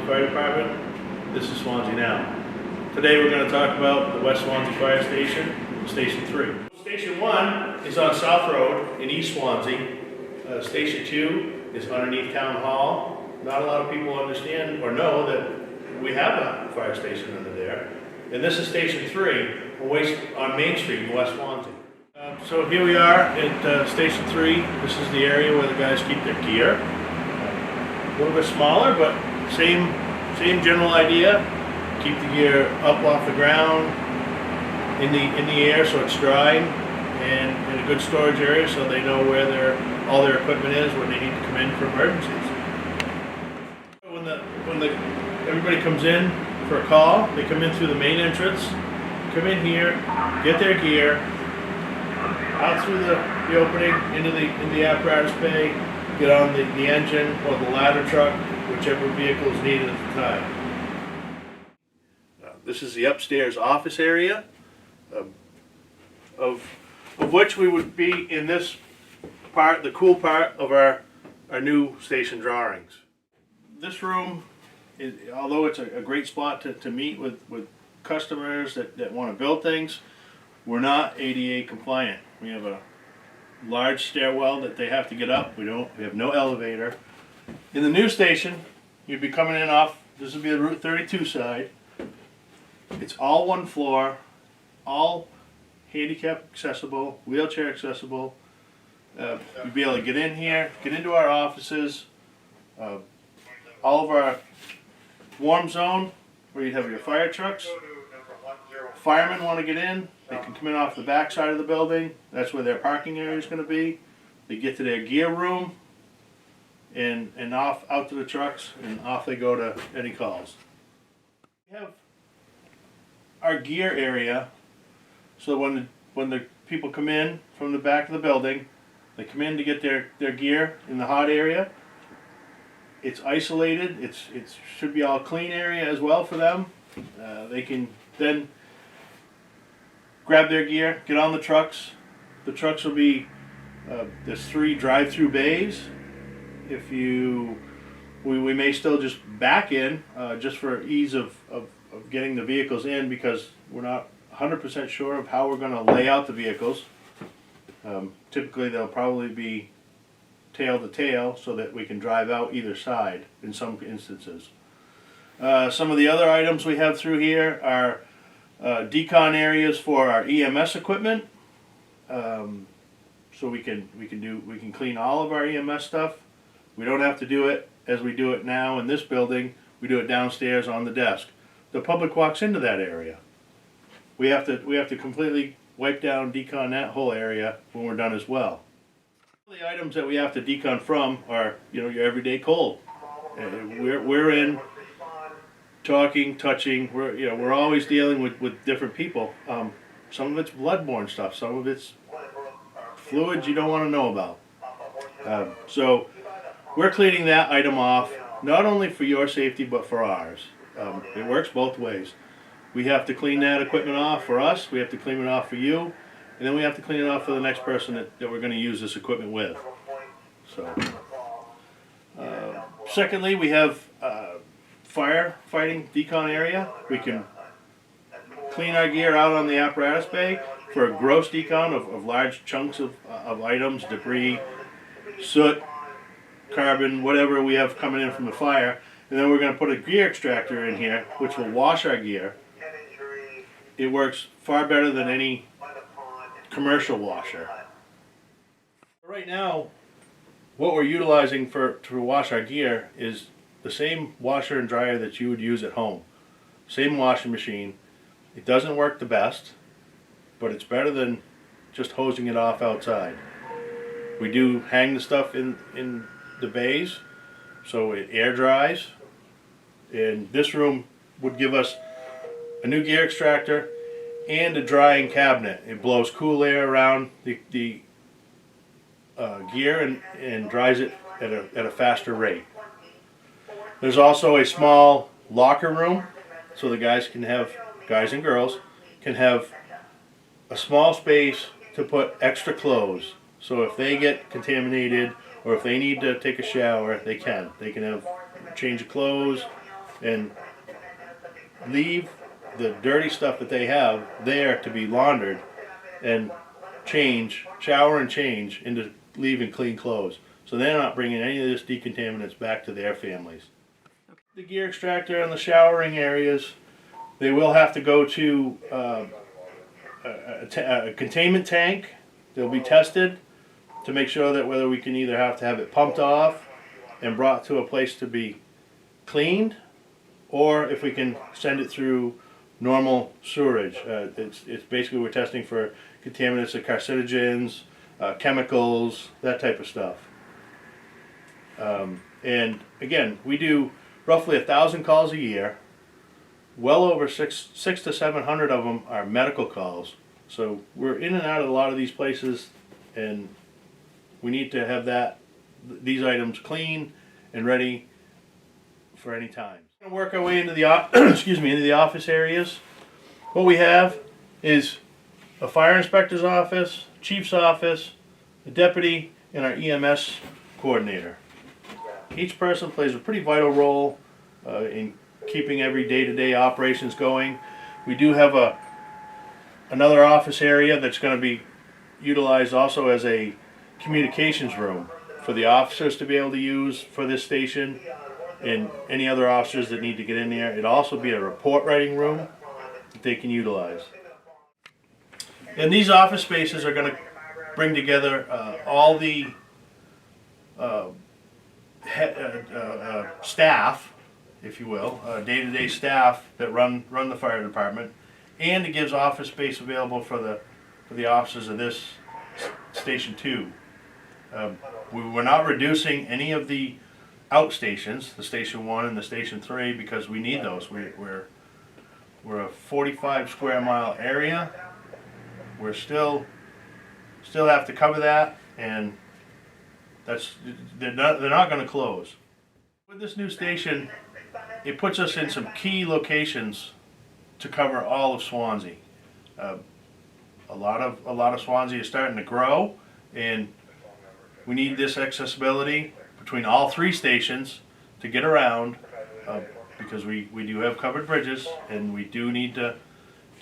Fire Department. This is Swanzey Now. Today we're going to talk about the West Swanzey Fire Station, Station 3. Station 1 is on South Road in East Swanzey. Station 2 is underneath Town Hall. Not a lot of people understand or know that we have a fire station under there. And this is Station 3 on Main Street in West Swanzey. So here we are at Station 3. This is the area where the guys keep their gear. A little bit smaller, but same general idea. Keep the gear up off the ground, in the air so it's dry, and in a good storage area so they know where all their equipment is when they need to come in for emergencies. When everybody comes in for a call, they come in through the main entrance, come in here, get their gear, out through the opening into the apparatus bay, get on the engine or the ladder truck, whichever vehicle is needed at the time. This is the upstairs office area, of which we would be in this part, the cool part of our new station drawings. This room, although it's a great spot to meet with customers that want to build things, we're not ADA compliant. We have a large stairwell that they have to get up. We have no elevator. In the new station, you'd be coming in off, this would be the Route 32 side. It's all one floor, all handicap accessible, wheelchair accessible. You'd be able to get in here, get into our offices. All of our warm zone, where you'd have your fire trucks. Firemen want to get in, they can come in off the back side of the building. That's where their parking area is going to be. They get to their gear room and off out to the trucks, and off they go to any calls. We have our gear area, so when the people come in from the back of the building, they come in to get their gear in the hot area. It's isolated. It should be all clean area as well for them. They can then grab their gear, get on the trucks. The trucks will be there's 3 drive-through bays. We may still just back in just for ease of getting the vehicles in, because we're not 100% sure of how we're going to lay out the vehicles. Typically they'll probably be tail to tail so that we can drive out either side in some instances. Some of the other items we have through here are decon areas for our EMS equipment. So we can clean all of our EMS stuff. We don't have to do it as we do it now in this building. We do it downstairs on the desk. The public walks into that area. We have to completely wipe down, decon that whole area when we're done as well. The items that we have to decon from are, your everyday cold. We're in talking, touching. We're always dealing with different people. Some of it's bloodborne stuff. Some of it's fluids you don't want to know about. So we're cleaning that item off, not only for your safety but for ours. It works both ways. We have to clean that equipment off for us. We have to clean it off for you. And then we have to clean it off for the next person that we're going to use this equipment with. So, secondly, we have firefighting decon area. We can clean our gear out on the apparatus bay for a gross decon of large chunks of items, debris, soot, carbon, whatever we have coming in from the fire. And then we're going to put a gear extractor in here, which will wash our gear. It works far better than any commercial washer. Right now, what we're utilizing to wash our gear is the same washer and dryer that you would use at home. Same washing machine. It doesn't work the best, but it's better than just hosing it off outside. We do hang the stuff in the bays so it air dries. And this room would give us a new gear extractor and a drying cabinet. It blows cool air around the gear and dries it at a faster rate. There's also a small locker room, so the guys and girls can have a small space to put extra clothes. So if they get contaminated or if they need to take a shower, they can have change of clothes, and leave the dirty stuff that they have there to be laundered and shower and change into leaving clean clothes. So they're not bringing any of this decontaminants back to their families. The gear extractor and the showering areas, they will have to go to a containment tank. They'll be tested to make sure that whether we can either have to have it pumped off and brought to a place to be cleaned, or if we can send it through normal sewerage. It's basically we're testing for contaminants of carcinogens, chemicals, that type of stuff. And again, we do roughly 1,000 calls a year. Well over 600 to 700 of them are medical calls. So we're in and out of a lot of these places, and we need to have these items clean and ready for any time. We're going to work our way into the into the office areas. What we have is a fire inspector's office, chief's office, a deputy, and our EMS coordinator. Each person plays a pretty vital role in keeping every day-to-day operations going. We do have another office area that's going to be utilized also as a communications room for the officers to be able to use for this station, and any other officers that need to get in there. It'll also be a report writing room that they can utilize. And these office spaces are going to bring together all the staff, if you will, day-to-day staff that run the fire department, and it gives office space available for the officers of this Station 2. We're not reducing any of the outstations, the Station 1 and the Station 3, because we need those. We're a 45 square mile area. We're still have to cover that, and they're not going to close. With this new station, it puts us in some key locations to cover all of Swanzey. A lot of Swanzey is starting to grow, and we need this accessibility between all three stations to get around, because we do have covered bridges, and we do need to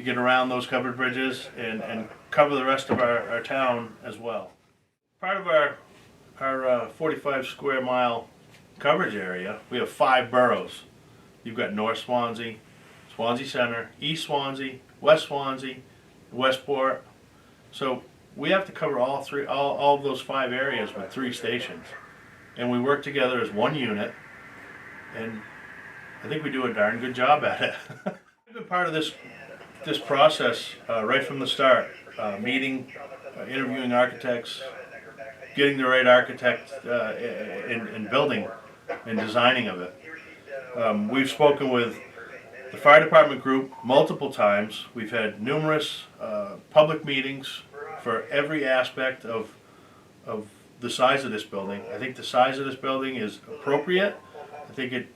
get around those covered bridges and cover the rest of our town as well. Part of our 45 square mile coverage area, we have 5 boroughs. You've got North Swanzey, Swanzey Center, East Swanzey, West Swanzey, Westport. So we have to cover all of those 5 areas with 3 stations. And we work together as one unit, and I think we do a darn good job at it. We've been part of this process right from the start, meeting, interviewing architects, getting the right architect in building and designing of it. We've spoken with the fire department group multiple times. We've had numerous public meetings for every aspect of the size of this building. I think the size of this building is appropriate. I think it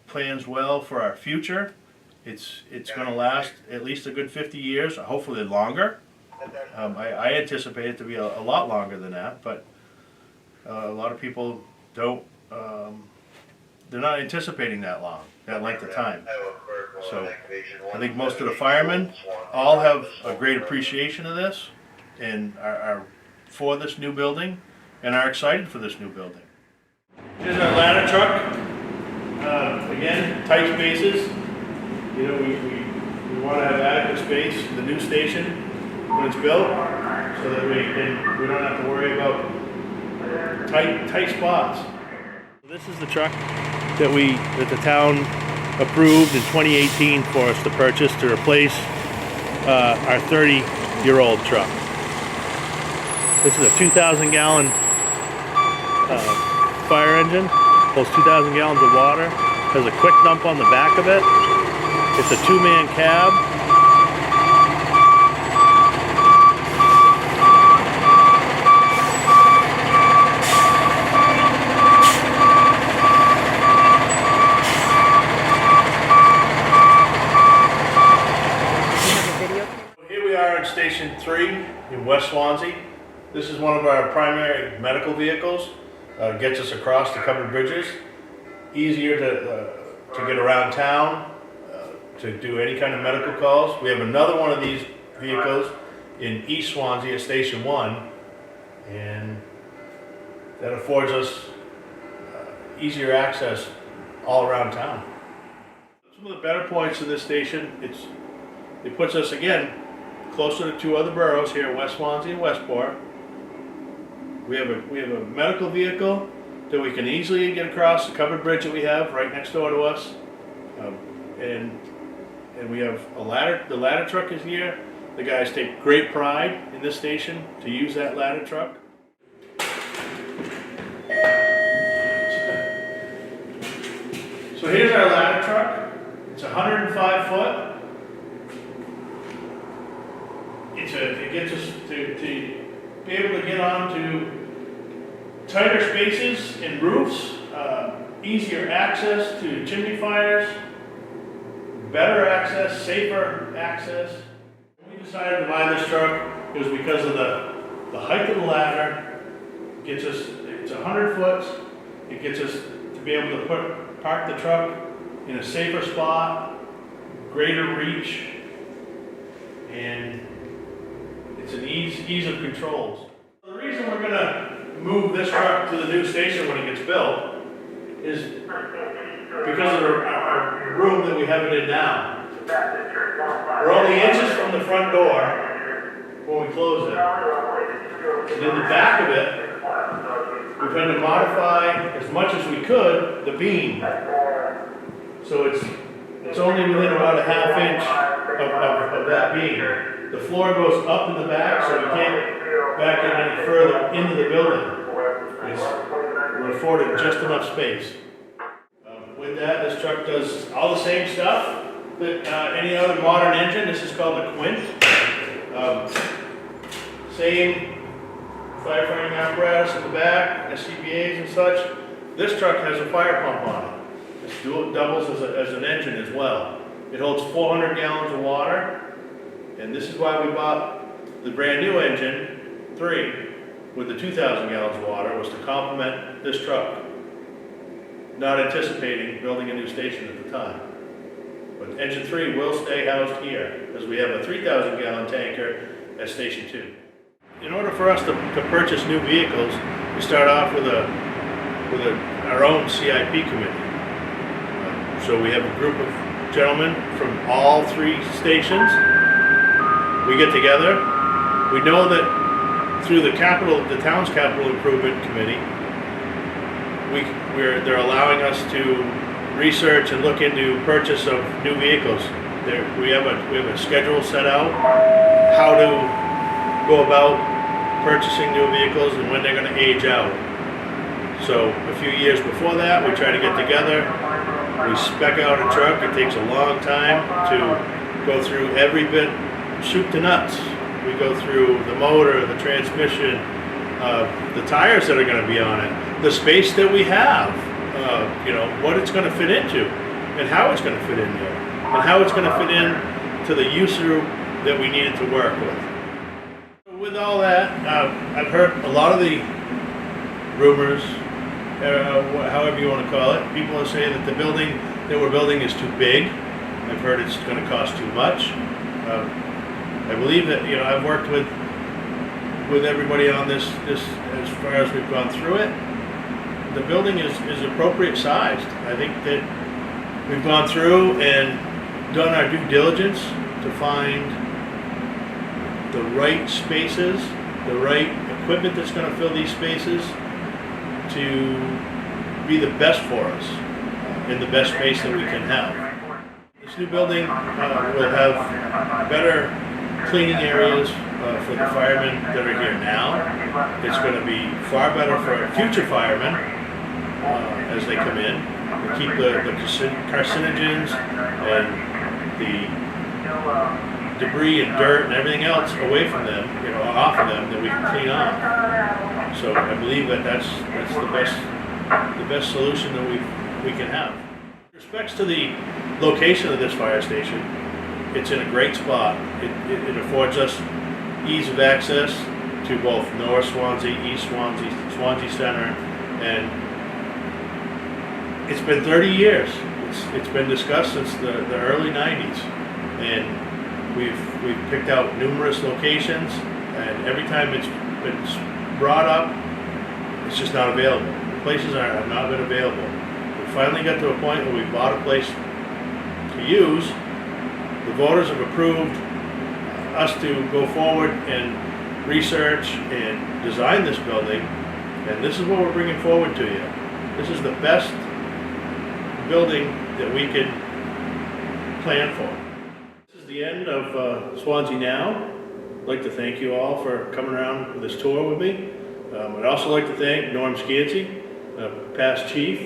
plans well for our future. It's going to last at least a good 50 years, hopefully longer. I anticipate it to be a lot longer than that, but a lot of people don't. They're not anticipating that length of time. So I think most of the firemen all have a great appreciation of this, and are for this new building, and are excited for this new building. Here's our ladder truck. Again, tight spaces. You know, we want to have adequate space in the new station when it's built, so that we don't have to worry about tight spots. This is the truck that the town approved in 2018 for us to purchase to replace our 30-year-old truck. This is a 2,000 gallon fire engine, holds 2,000 gallons of water, has a quick dump on the back of it. It's a 2-man cab. Here we are in Station 3 in West Swanzey. This is one of our primary medical vehicles. Gets us across the covered bridges. easier to get around town, to do any kind of medical calls. We have another one of these vehicles in East Swanzey at Station 1, and that affords us easier access all around town. Some of the better points of this station, it puts us again closer to two other boroughs here, West Swanzey and Westport. We have a medical vehicle that we can easily get across the covered bridge that we have right next door to us, and we have a ladder. The ladder truck is here. The guys take great pride in this station to use that ladder truck. So here's our ladder truck. It's 105 foot. It gets us to be able to get onto tighter spaces in roofs, easier access to chimney fires, better access, safer access. When we decided to buy this truck, it was because of the height of the ladder. Gets us, it's 100 foot. It gets us to be able to park the truck in a safer spot, greater reach, and it's an ease of controls. The reason we're going to move this truck to the new station when it gets built is because of the room that we have it in now. We're only inches from the front door when we close it. And in the back of it, we've had to modify as much as we could the beam. So it's only within about a half inch of that beam. The floor goes up in the back, so we can't back it any further into the building. We're afforded just enough space. With that, this truck does all the same stuff that any other modern engine. This is called a Quint. Same firefighting apparatus in the back, SCBAs and such. This truck has a fire pump on it. It doubles as an engine as well. It holds 400 gallons of water, and this is why we bought the brand new engine 3 with the 2,000 gallons of water, was to complement this truck. Not anticipating building a new station at the time. But engine 3 will stay housed here, as we have a 3,000 gallon tanker at Station 2. In order for us to purchase new vehicles, we start off with our own CIP committee. So we have a group of gentlemen from all 3 stations. We get together. We know that through the town's capital improvement committee, they're allowing us to research and look into purchase of new vehicles. We have a schedule set out how to go about purchasing new vehicles and when they're going to age out. So a few years before that, we try to get together. We spec out a truck. It takes a long time to go through every bit, soup to nuts. We go through the motor, the transmission, the tires that are going to be on it, the space that we have, what it's going to fit into, and how it's going to fit in there, and how it's going to fit in to the user that we needed to work with. With all that, I've heard a lot of the rumors, however you want to call it. People are saying that the building that we're building is too big. I've heard it's going to cost too much. I believe that, I've worked with everybody on this as far as we've gone through it. The building is appropriate sized. I think that we've gone through and done our due diligence to find the right spaces, the right equipment that's going to fill these spaces to be the best for us in the best space that we can have. This new building will have better cleaning areas for the firemen that are here now. It's going to be far better for future firemen as they come in. To keep the carcinogens and the debris and dirt and everything else away from them, off of them, that we can clean off. So I believe that that's the best solution that we can have. With respects to the location of this fire station, it's in a great spot. It affords us ease of access to both North Swanzey, East Swanzey, Swanzey Center, and It's been 30 years. It's been discussed since the early 90s. And we've picked out numerous locations, and every time it's been brought up, it's just not available. Places have not been available. We finally got to a point where we bought a place to use. The voters have approved us to go forward and research and design this building, and this is what we're bringing forward to you. This is the best building that we could plan for. This is the end of Swanzey Now. I'd like to thank you all for coming around for this tour with me. I'd also like to thank Norm Swanzey, past chief.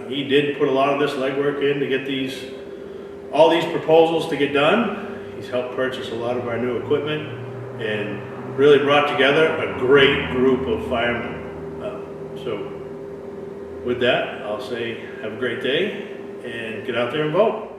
He did put a lot of this legwork in to get all these proposals to get done. He's helped purchase a lot of our new equipment and really brought together a great group of firemen. So with that, I'll say have a great day and get out there and vote.